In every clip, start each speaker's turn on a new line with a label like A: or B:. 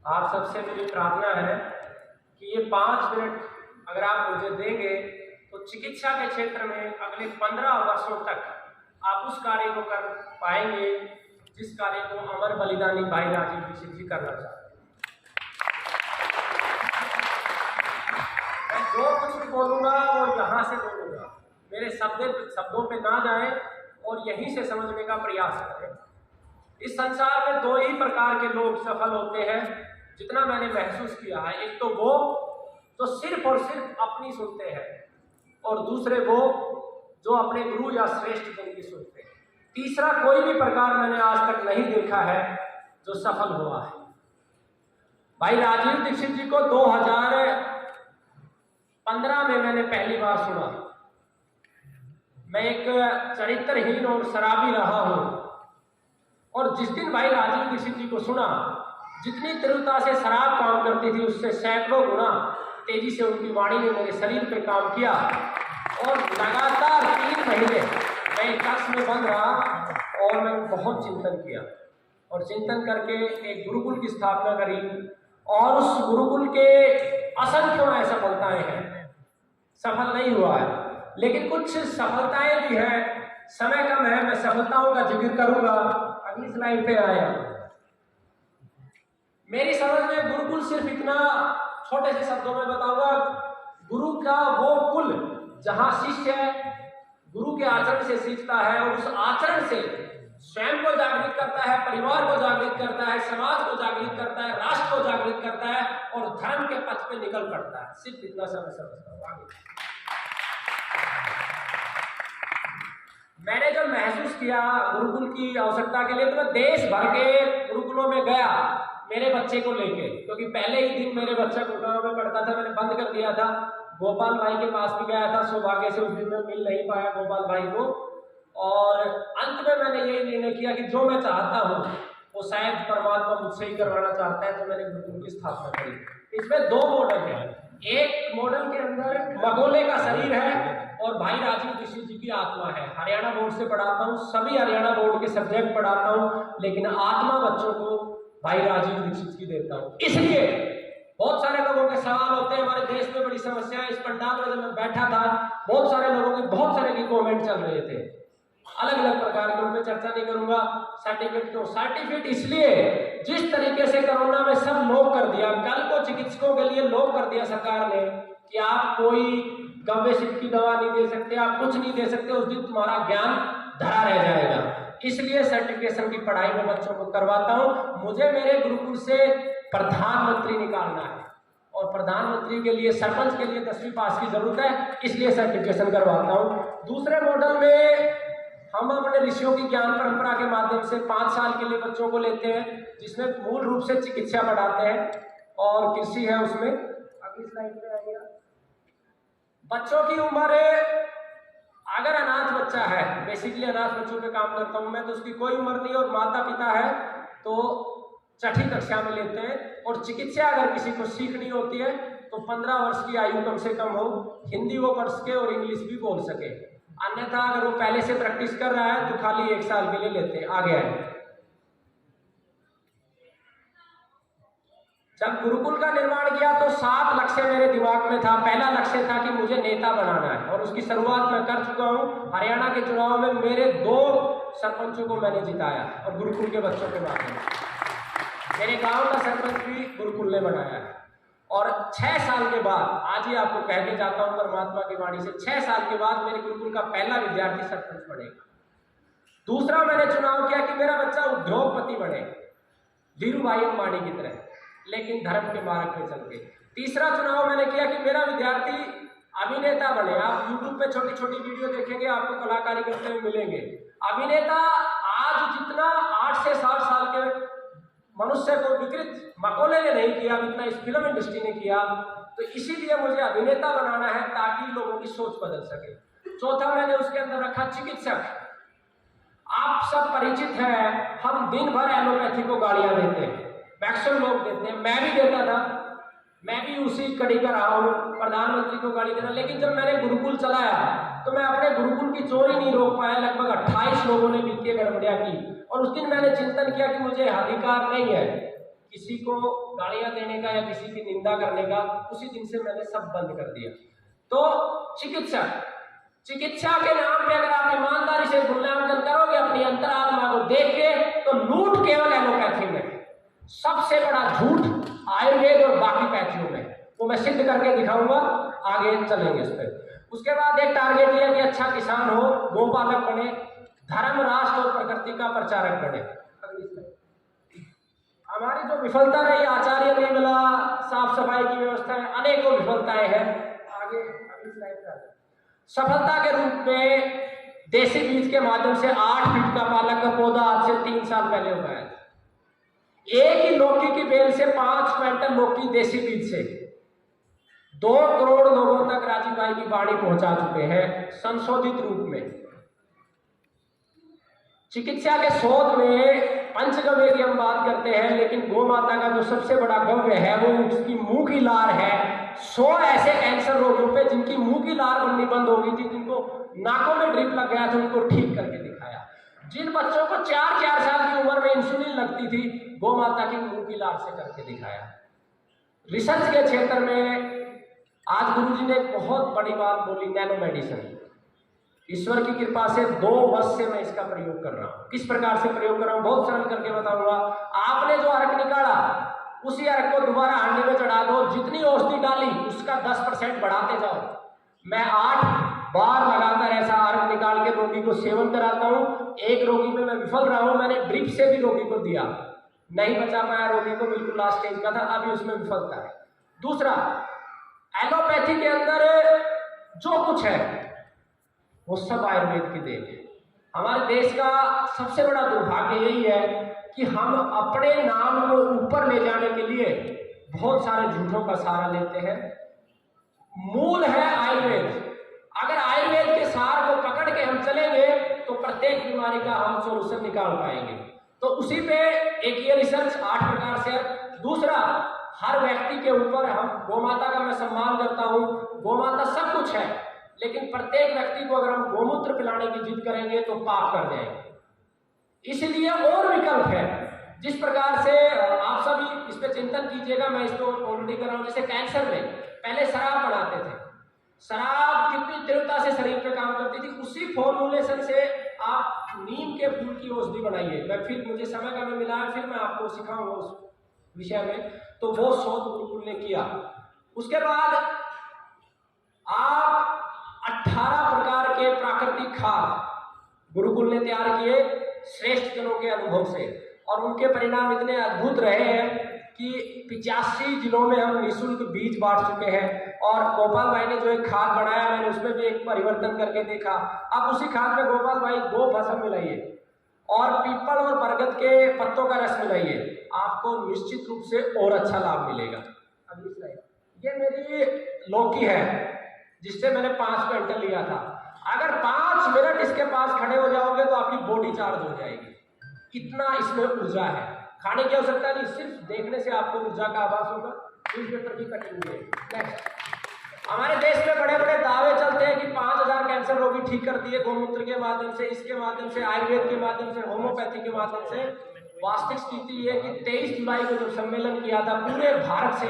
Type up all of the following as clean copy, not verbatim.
A: आप सबसे मेरी प्रार्थना है कि ये 5 मिनट अगर आप मुझे देंगे तो चिकित्सा के क्षेत्र में अगले 15 वर्षों तक आप उस कार्य को कर पाएंगे जिस कार्य को अमर बलिदानी भाई राजीव दीक्षित जी करना चाहते हैं। मैं जो कुछ भी बोलूँगा वो यहाँ से बोलूँगा, मेरे शब्दों पे ना जाए और यहीं से समझने का प्रयास करें। इस संसार में 2 ही प्रकार के लोग सफल होते हैं जितना मैंने महसूस किया है। एक तो वो जो सिर्फ और सिर्फ अपनी सुनते हैं और दूसरे वो जो अपने गुरु या श्रेष्ठ जन की सुनते हैं। तीसरा कोई भी प्रकार मैंने आज तक नहीं देखा है जो सफल हुआ है। भाई राजीव दीक्षित जी को 2015 में मैंने पहली बार सुना। मैं एक चरित्रहीन और शराबी रहा हूं और जिस दिन भाई राजीव दीक्षित जी को सुना, जितनी तीव्रता से शराब काम करती थी उससे सैकड़ों गुना तेजी से उनकी वाणी ने मेरे शरीर पे काम किया और लगातार 3 महीने मैं कक्ष में बंद रहा और मैंने बहुत चिंतन किया और चिंतन करके एक गुरुकुल की स्थापना करी और उस गुरुकुल के असंख्यों सफलताएं हैं। सफल नहीं हुआ है लेकिन कुछ सफलताएं भी हैं। समय कम है, मैं सफलताओं का जिक्र करूंगा। अगली स्लाइड पे आया। मेरी समझ में गुरुकुल सिर्फ इतना, छोटे से शब्दों में बताऊंगा, गुरु का वो कुल जहां शिष्य गुरु के आचरण से सीखता है और उस आचरण से स्वयं को जागृत करता है, परिवार को जागृत करता है, समाज को जागृत करता है, राष्ट्र को जागृत करता है और धर्म के पथ पे निकल पड़ता है। सिर्फ इतना समय समझता हूं। आगे मैंने जब महसूस किया गुरुकुल की आवश्यकता के लिए तो मैं देश भर के गुरुकुलों में गया मेरे बच्चे को लेके, क्योंकि पहले ही दिन मेरे बच्चा गुड़गांव में पढ़ता था, मैंने बंद कर दिया था। गोपाल भाई के पास भी गया था, सौभाग्य से उस दिन में मिल नहीं पाया गोपाल भाई को और अंत में मैंने यही निर्णय किया कि जो मैं चाहता हूँ वो शायद परमात्मा मुझसे ही करवाना चाहता है, तो मैंने गुरुकुल की स्थापना करी। इसमें 2 मॉडल हैं। एक मॉडल के अंदर मगोले का शरीर है और भाई राजीव दीक्षित जी की आत्मा है। हरियाणा बोर्ड से पढ़ाता हूँ, सभी हरियाणा बोर्ड के सब्जेक्ट पढ़ाता हूँ, लेकिन आत्मा बच्चों को भाई राजीव दीक्षित की देता हूँ। इसलिए बहुत सारे लोगों के सवाल होते हैं। हमारे देश में बड़ी समस्या है। इस पंडाल में जब मैं बैठा था बहुत सारे लोगों के बहुत सारे की कमेंट चल रहे थे अलग अलग प्रकार के, उन पर चर्चा नहीं करूंगा। सर्टिफिकेट क्यों? सर्टिफिकेट इसलिए जिस तरीके से कोरोना में सब लोग कर दिया, कल को चिकित्सकों के लिए लोग कर दिया सरकार ने कि आप कोई गव्यसिद्ध की दवा नहीं दे सकते, आप कुछ नहीं दे सकते, उस दिन तुम्हारा ज्ञान धरा रह जाएगा। इसलिए सर्टिफिकेशन की पढ़ाई में बच्चों को करवाता हूं। मुझे मेरे गुरुकुल से प्रधानमंत्री निकालना है और प्रधानमंत्री के लिए, सरपंच के लिए 10वीं पास की जरूरत है, इसलिए सर्टिफिकेशन करवाता हूं। दूसरे मॉडल में हम अपने ऋषियों की ज्ञान परंपरा के माध्यम से 5 साल के लिए बच्चों को लेते हैं, जिसमें मूल रूप से चिकित्सा पढ़ाते हैं और कृषि है उसमें। अगली स्लाइड पे आइएगा। बच्चों की उम्र अगर अनाथ बच्चा है, बेसिकली अनाथ बच्चों पे काम करता हूं मैं, तो उसकी कोई उम्र नहीं और माता पिता है तो 6ठी कक्षा में लेते हैं। और चिकित्सा अगर किसी को सीखनी होती है तो 15 वर्ष की आयु कम से कम हो, हिंदी वो पढ़ सके और इंग्लिश भी बोल सके। अन्यथा अगर वो पहले से प्रैक्टिस कर रहा है तो खाली 1 साल के लिए लेते हैं। आगे आए। जब गुरुकुल का निर्माण किया तो 7 लक्ष्य मेरे दिमाग में था। पहला लक्ष्य था कि मुझे नेता बनाना है और उसकी शुरुआत मैं कर चुका हूं। हरियाणा के चुनाव में मेरे 2 सरपंचों को मैंने जिताया और गुरुकुल के बच्चों के माध्यम से। मेरे गांव का सरपंच भी गुरुकुल ने बनाया है और 6 साल के बाद, आज ही आपको कह के जाता हूं परमात्मा की वाणी से, 6 साल के बाद मेरे गुरुकुल का पहला विद्यार्थी सरपंच बनेगा। दूसरा मैंने चुनाव किया कि मेरा बच्चा उद्योगपति बने, धीरू भाई अंबानी की तरह, लेकिन धर्म के मार्ग पे चल के। तीसरा चुनाव मैंने किया कि मेरा विद्यार्थी अभिनेता बने। आप YouTube पे छोटी छोटी वीडियो देखेंगे, आपको कलाकारी करते हुए मिलेंगे। अभिनेता आज जितना 8 से 7 साल के मनुष्य को विकृत मकोले ने नहीं किया, जितना इस फिल्म इंडस्ट्री ने किया, तो इसीलिए मुझे अभिनेता बनाना है ताकि लोगों की सोच बदल सके। चौथा मैंने उसके अंदर रखा चिकित्सक। आप सब परिचित हैं, हम दिन भर एलोपैथी को गालियां देते हैं, वैक्सीन लोग देते हैं, मैं भी देता था, मैं भी उसी कड़ी का रहा हूँ, प्रधानमंत्री को गाली देना। लेकिन जब मैंने गुरुकुल चलाया तो मैं अपने गुरुकुल की चोरी नहीं रोक पाया। लगभग 28 लोगों ने वित्तीय गड़बड़ियां की और उस दिन मैंने चिंतन किया कि मुझे अधिकार नहीं है किसी को गालियां देने का या किसी की निंदा करने का, उसी दिन से मैंने सब बंद कर दिया। तो चिकित्सा के नाम पे अगर आप ईमानदारी से मूल्यांकन करोगे अपनी अंतरात्मा को देख के, तो लूट केवल एलोपैथी में, सबसे बड़ा झूठ आयुर्वेद और बाकी पैथियों में, वो मैं सिद्ध करके दिखाऊंगा, आगे चलेंगे इस पर। उसके बाद एक टारगेट लिया कि अच्छा किसान हो, गोपालक बने, धर्म, राष्ट्र और प्रकृति का प्रचारक बने। हमारी जो विफलता रही, आचार्य नहीं मिला, साफ सफाई की व्यवस्था में अनेकों विफलताएं हैं। आगे अगली स्लाइड पर सफलता के रूप में देसी बीज के माध्यम से 8 फीट का पालक का पौधा आज से 3 साल पहले उगाया। एक ही लौकी की बेल से 5 क्विंटल लौकी देसी बीज से 2 करोड़ लोगों तक राजीव भाई की वाणी पहुंचा चुके हैं संशोधित रूप में। चिकित्सा के शोध में पंचगव्य की हम बात करते हैं, लेकिन गौ माता का जो सबसे बड़ा गव्य है वो उसकी मुंह की लार है। 100 ऐसे कैंसर रोगियों पे जिनकी मुंह की लार बननी बंद हो गई थी, जिनको नाकों में ड्रिप लग गया था, उनको ठीक करके दिखाया। जिन बच्चों को 4-4 साल की उम्र में इंसुलिन लगती थी, गौ माता की मुंह की लार से करके दिखाया। रिसर्च के क्षेत्र में आज गुरुजी ने एक बहुत बड़ी बात बोली, नैनो मेडिसिन। ईश्वर की कृपा से 2 वर्ष से मैं इसका प्रयोग कर रहा हूं। किस प्रकार से प्रयोग कर रहा हूं, बहुत सरल करके बताऊंगा। आपने जो अर्क निकाला, उसी अर्क को दोबारा हांडी में चढ़ा दो, जितनी औषधि डाली उसका 10% बढ़ाते जाओ। मैं 8 बार लगातार ऐसा अर्क निकाल के रोगी को सेवन कराता हूं। एक रोगी में मैं विफल रहा हूं, मैंने ड्रिप से भी रोगी को दिया, नहीं बचा पाया रोगी को, बिल्कुल लास्ट स्टेज का था, अभी उसमें विफलता है। दूसरा, एलोपैथी के अंदर जो कुछ है वो सब आयुर्वेद की देन है। हमारे देश का सबसे बड़ा दुर्भाग्य यही है कि हम अपने नाम को ऊपर ले जाने के लिए बहुत सारे झूठों का सहारा लेते हैं। मूल है आयुर्वेद। अगर आयुर्वेद के सार को पकड़ के हम चलेंगे तो प्रत्येक बीमारी का हम सॉल्यूशन निकाल पाएंगे। तो उसी पे एक ये रिसर्च 8 प्रकार से। दूसरा, हर व्यक्ति के ऊपर हम गौमाता का मैं सम्मान करता हूँ। गौमाता सब कुछ है, लेकिन प्रत्येक व्यक्ति को अगर हम गोमूत्र पिलाने की जिद करेंगे तो पाप कर जाएंगे। इसलिए और विकल्प है। जिस प्रकार से आप सभी इस पे चिंतन कीजिएगा, मैं इसको ऑलरेडी कर रहा हूं। जैसे कैंसर में पहले शराब बनाते थे, शराब कितनी तीव्रता से शरीर पे काम करती थी, उसी फॉर्मुलेशन से आप नीम के फूल की औषधि बनाइए। मैं फिर मुझे समय का मिला है, फिर मैं आपको सिखाऊंगा उस विषय में। तो वो शोध गुरुकुल ने किया। उसके बाद आप 18 प्रकार के प्राकृतिक खाद गुरुकुल ने तैयार किए श्रेष्ठ जनों के अनुभव से, और उनके परिणाम इतने अद्भुत रहे हैं कि 85 जिलों में हम निःशुल्क बीज बांट चुके हैं। और गोपाल भाई ने जो एक खाद बनाया, मैंने उसमें भी एक परिवर्तन करके देखा। अब उसी खाद में गोपाल भाई गो भस्म मिलाइए और पीपल और बरगद के पत्तों का रस मिलाइए, आपको निश्चित रूप से और अच्छा लाभ मिलेगा। अगली स्लाइड। ये मेरी लौकी है जिससे मैंने 5 क्विंटल लिया था। अगर 5 मिनट इसके पास खड़े हो जाओगे तो आपकी बॉडी चार्ज हो जाएगी। इतना इसमें ऊर्जा है, खाने की आवश्यकता नहीं, सिर्फ देखने से आपको ऊर्जा का आभास होगा। न्यूज़पेपर की कटिंग है। नेक्स्ट, हमारे देश में बड़े बड़े दावे चलते हैं कि 5000 कैंसर रोगी ठीक कर दिए गोमूत्र के माध्यम से, इसके माध्यम से, आयुर्वेद के माध्यम से, होम्योपैथी के माध्यम से। वास्तविक स्थिति ये कि 23 जुलाई को जब सम्मेलन किया था, पूरे भारत से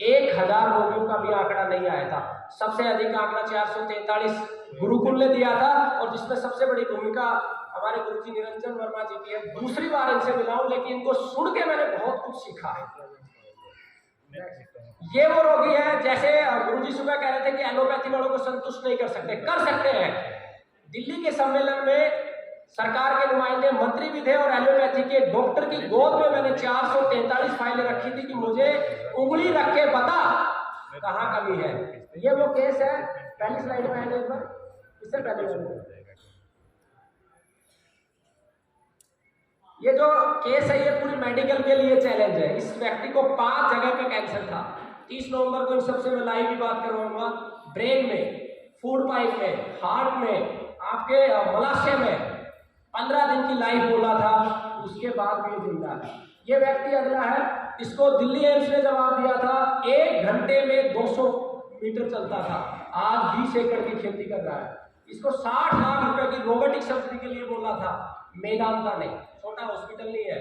A: 1000 रोगियों का भी आंकड़ा नहीं आया था। सबसे अधिक आंकड़ा 443 गुरुकुल ने दिया था, और जिसमें सबसे बड़ी भूमिका हमारे गुरुजी निरंजन वर्मा जी की है। दूसरी बार इनसे मिला हूं, लेकिन इनको सुन के मैंने बहुत कुछ सीखा है। ये वो रोगी है, जैसे गुरुजी सुबह कह रहे थे कि एलोपैथी वालों को संतुष्ट नहीं कर सकते, कर सकते हैं। दिल्ली के सम्मेलन में सरकार के नुमाइंदे मंत्री भी थे, और एलोपैथी के डॉक्टर की गोद में मैंने 443 फाइलें रखी थी कि मुझे उंगली रख के बता कहाँ कमी है। ये वो केस है। पहली स्लाइड में है, एक बार इससे पहले ये जो केस है, ये पूरी मेडिकल के लिए चैलेंज है। इस व्यक्ति को 5 जगह पे कैंसर था। 30 नवंबर को इन सबसे मैं लाइव भी बात करवाऊंगा। ब्रेन में, फूड पाइप में, हार्ट में, आपके मलाशय में 15 दिन की लाइफ बोला था, उसके बाद भी जिंदा है। ये व्यक्ति अगला है, इसको दिल्ली एम्स ने जवाब दिया था 1 घंटे में 200 मीटर चलता था, आज 20 एकड़ की खेती कर रहा है। इसको 60 लाख रुपए की रोबोटिक सर्जरी के लिए बोला था, मेदांता नहीं, छोटा हॉस्पिटल नहीं है,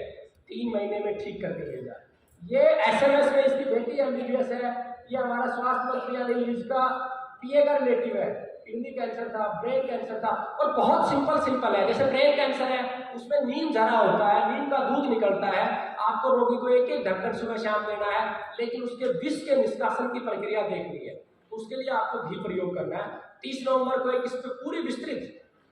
A: 3 महीने में ठीक करके भेजा। ये SMS में इसकी बेटी MBBS है, ये हमारा स्वास्थ्य मंत्री अनिल विज का PA का रिलेटिव है। किडनी कैंसर था, ब्रेन कैंसर था, और बहुत सिंपल है। जैसे ब्रेन कैंसर है, उसमें नीम झरा होता है, नीम का दूध निकलता है, आपको रोगी को एक ढक्कन सुबह शाम देना है, लेकिन उसके विष के निष्कासन की प्रक्रिया देखनी है, उसके लिए आपको घी प्रयोग करना है। 30 नवंबर को एक इस पर पूरी विस्तृत,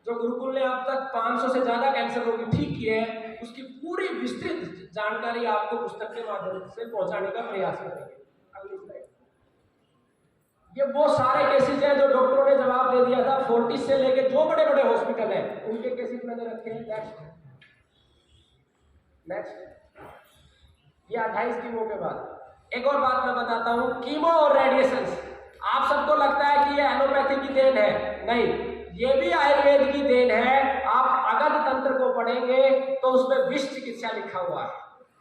A: जो गुरुकुल ने अब तक 500 से ज्यादा कैंसर रोगी ठीक किए हैं, उसकी पूरी विस्तृत जानकारी आपको पुस्तक के माध्यम से पहुंचाने का प्रयास करेंगे। अगली स्लाइड। ये वो सारे केसेस हैं जो डॉक्टरों ने जवाब दे दिया था। 40 से लेके जो बड़े बड़े हॉस्पिटल हैं उनके केसेस मैंने रखे हैं। नेक्स्ट ये 28 कीमो के बाद एक और बात मैं बताता हूं, कीमो और रेडिएशन। आप सबको लगता है कि ये एलोपैथी की देन है, नहीं, ये भी आयुर्वेद की देन है। आप अगध तंत्र को पढ़ेंगे तो उसमें विष चिकित्सा लिखा हुआ है,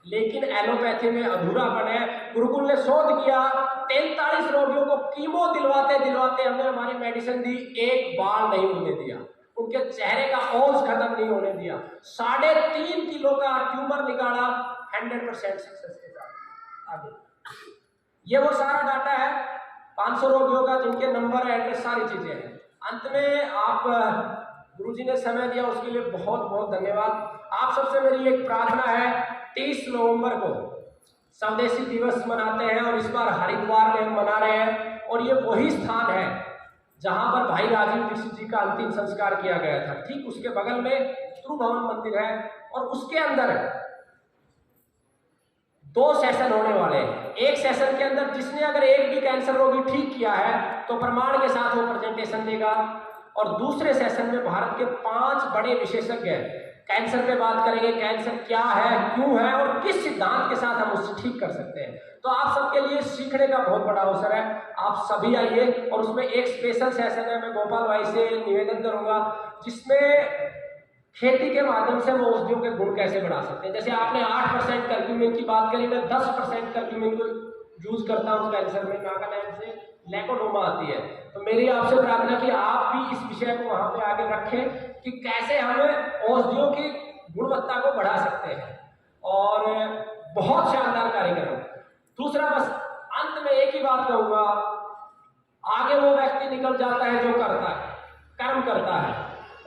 A: लेकिन एलोपैथी में अधूरापन है। गुरुकुल ने शोध किया, 43 रोगियों को कीमो दिलवाते दिलवाते हमने हमारी मेडिसिन दी, एक बाल नहीं होने दिया, उनके चेहरे का ओज खत्म नहीं होने दिया, 3.5 किलो का ट्यूमर निकाला 100% सक्सेस के साथ। आगे ये वो सारा डाटा है 500 रोगियों का, जिनके नंबर, एड्रेस, सारी चीजें हैं। अंत में आप गुरुजी ने समय दिया उसके लिए बहुत बहुत धन्यवाद। आप सबसे मेरी एक प्रार्थना है, 30 नवंबर को स्वदेशी दिवस मनाते हैं और इस बार हरिद्वार में हम मना रहे हैं, और ये वही स्थान है जहां पर भाई राजीव दीक्षित जी का अंतिम संस्कार किया गया था। ठीक उसके बगल में ध्रुव भवन मंदिर है, और उसके अंदर 2 सेशन होने वाले हैं। एक सेशन के अंदर जिसने अगर एक भी कैंसर रोगी ठीक किया है तो प्रमाण के साथ वो प्रेजेंटेशन देगा, और दूसरे सेशन में भारत के 5 बड़े विशेषज्ञ कैंसर पे बात करेंगे, कैंसर क्या है, क्यों है, और किस सिद्धांत के साथ हम उसे ठीक कर सकते हैं। तो आप सबके लिए सीखने का बहुत बड़ा अवसर है, आप सभी आइए। और उसमें एक स्पेशल सेशन है, मैं गोपाल भाई से निवेदन करूंगा, जिसमें खेती के माध्यम से वो औषधियों के गुण कैसे बढ़ा सकते हैं। जैसे आपने 8% कर्क्यूमिन की बात करी, मैं 10% कर्क्यूमिन को यूज करता हूँ कैंसर में, नागालैंड से लैकोडोमा आती है। तो मेरी आपसे प्रार्थना कि आप भी इस विषय को वहां पे आगे रखें कि कैसे हम औषधियों की गुणवत्ता को बढ़ा सकते हैं, और बहुत शानदार कार्यक्रम। दूसरा, बस अंत में एक ही बात कहूंगा, आगे वो व्यक्ति निकल जाता है जो करता है, कर्म करता है,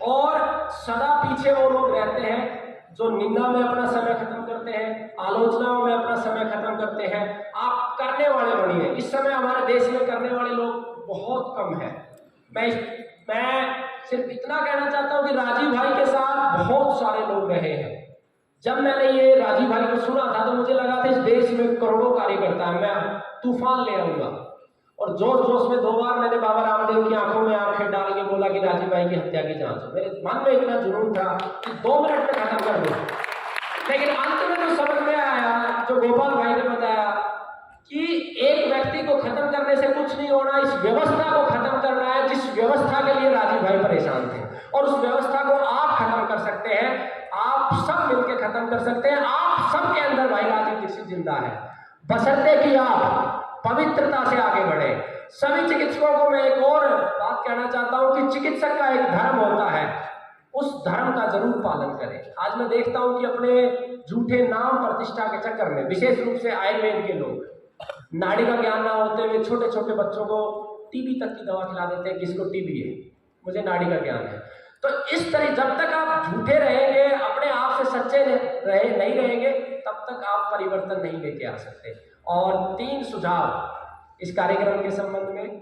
A: और सदा पीछे वो लोग रहते हैं जो निंदा में अपना समय खत्म करते हैं, आलोचनाओं में अपना समय खत्म करते हैं। आप करने वाले बनिए। इस समय हमारे देश में करने वाले लोग बहुत कम है। मैं सिर्फ इतना कहना चाहता हूं कि राजीव भाई के साथ बहुत सारे लोग रहे हैं। जब मैंने ये राजीव भाई को सुना था तो मुझे लगा था इस देश में करोड़ों कार्यकर्ता है, मैं तूफान ले आऊंगा। और जोश जोश में 2 बार मैंने बाबा रामदेव की आंखों में आंखें डाल के बोला कि राजीव भाई की हत्या की जांच हो। मेरे मन में इतना जुनून था कि 2 मिनट में खत्म कर दूं, लेकिन अंत में जो समझ में आया, जो गोपाल भाई ने बताया कि एक व्यक्ति को खत्म करने से कुछ नहीं होना, इस व्यवस्था को खत्म करना है, जिस व्यवस्था के लिए राजीव भाई परेशान थे, और उस व्यवस्था को आप खत्म कर सकते हैं। आप सब मिलकर खत्म कर सकते हैं। आप सबके अंदर भाई राजीव दीक्षित जिंदा है, बशर्ते कि आप पवित्रता से आगे बढ़े। सभी चिकित्सकों को मैं एक और बात कहना चाहता हूं कि चिकित्सक का एक धर्म होता है, उस धर्म का जरूर पालन करें। आज मैं देखता हूं कि अपने झूठे नाम प्रतिष्ठा के चक्कर में, विशेष रूप से आयुर्वेद के लोग, नाड़ी का ज्ञान ना होते हुए छोटे छोटे बच्चों को टीबी तक की दवा खिला देते हैं, किसको टीबी है, मुझे नाड़ी का ज्ञान है। तो इस तरह जब तक आप झूठे रहेंगे, अपने आप से सच्चे नहीं रहेंगे, तब तक आप परिवर्तन नहीं लेके आ सकते। और 3 सुझाव इस कार्यक्रम के संबंध में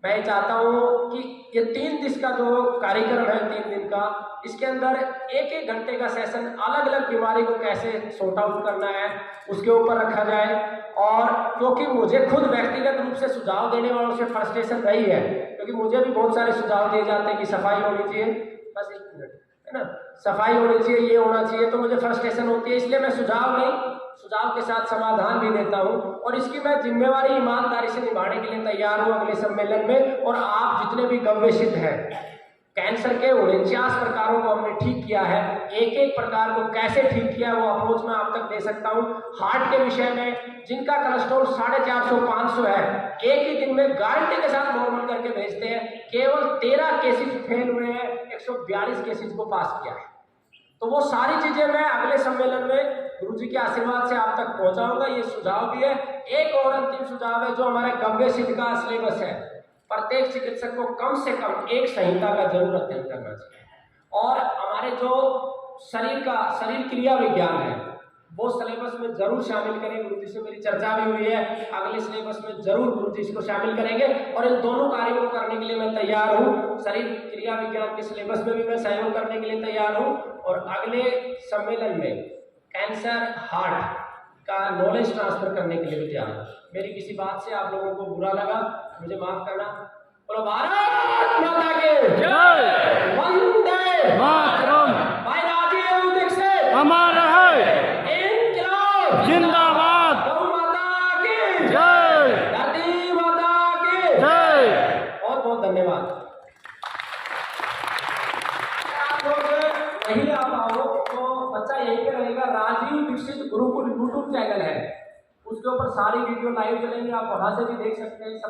A: मैं चाहता हूं कि ये 3 दिन का जो कार्यक्रम है, 3 दिन का, इसके अंदर 1-1 घंटे का सेशन अलग अलग बीमारी को कैसे सॉर्ट आउट करना है उसके ऊपर रखा जाए। और क्योंकि मुझे खुद व्यक्तिगत रूप से सुझाव देने वालों से फ्रस्ट्रेशन रही है, क्योंकि मुझे भी बहुत सारे सुझाव दिए जाते हैं कि सफाई होनी चाहिए, बस 1 मिनट, है ना, सफाई होनी चाहिए, ये होना चाहिए, तो मुझे फ्रस्ट्रेशन होती है। इसलिए मैं सुझाव नहीं, सुझाव के साथ समाधान भी देता हूं, और इसकी मैं जिम्मेवारी ईमानदारी से निभाने के लिए तैयार हूं अगले सम्मेलन में। और आप जितने भी गव्य सिद्ध हैं, कैंसर के 49 प्रकारों को हमने ठीक किया है, 1-1 प्रकार को कैसे ठीक किया वो अप्रोच मैं आप तक दे सकता हूं। हार्ट के विषय में जिनका कोलेस्ट्रॉल 450-500 है, एक ही दिन में गारंटी के साथ नॉर्मल करके भेजते हैं। केवल 13 केसेस फेल हुए हैं, 142 केसेस को पास किया है। तो वो सारी चीजें मैं अगले सम्मेलन में गुरुजी के आशीर्वाद से आप तक पहुंचाऊंगा। ये सुझाव भी है। एक और अंतिम सुझाव है, जो हमारे गव्य सिद्ध का सिलेबस है, प्रत्येक चिकित्सक को कम से कम एक संहिता का जरूर अध्ययन करना चाहिए। और हमारे जो शरीर क्रिया विज्ञान है वो सिलेबस में जरूर शामिल करें। गुरुजी से मेरी चर्चा भी हुई है, अगले सिलेबस में जरूर गुरुजी इसको शामिल करेंगे और इन दोनों कार्यों को करने के लिए मैं तैयार हूँ। शरीर क्रिया विज्ञान के सिलेबस में भी मैं सहयोग करने के लिए तैयार हूँ और अगले सम्मेलन में कैंसर हार्ट का नॉलेज ट्रांसफर करने के लिए भी तैयार हूँ। मेरी किसी बात से आप लोगों को बुरा लगा, मुझे माफ करना। बोलो भारत माता की जय, वंदे मातरम। भाई राजीव दीक्षित अमर है, इंकलाब जिंदाबाद, गौ माता की जय, धरती माता की जय। बहुत बहुत धन्यवाद। आप लोग नहीं आ पाओ तो बच्चा यहीं पे रहेगा। राजीव दीक्षित गुरुकुल यूट्यूब चैनल है, उसके ऊपर सारी वीडियो लाइव चलेंगे, आप वहां से भी देख सकते हैं।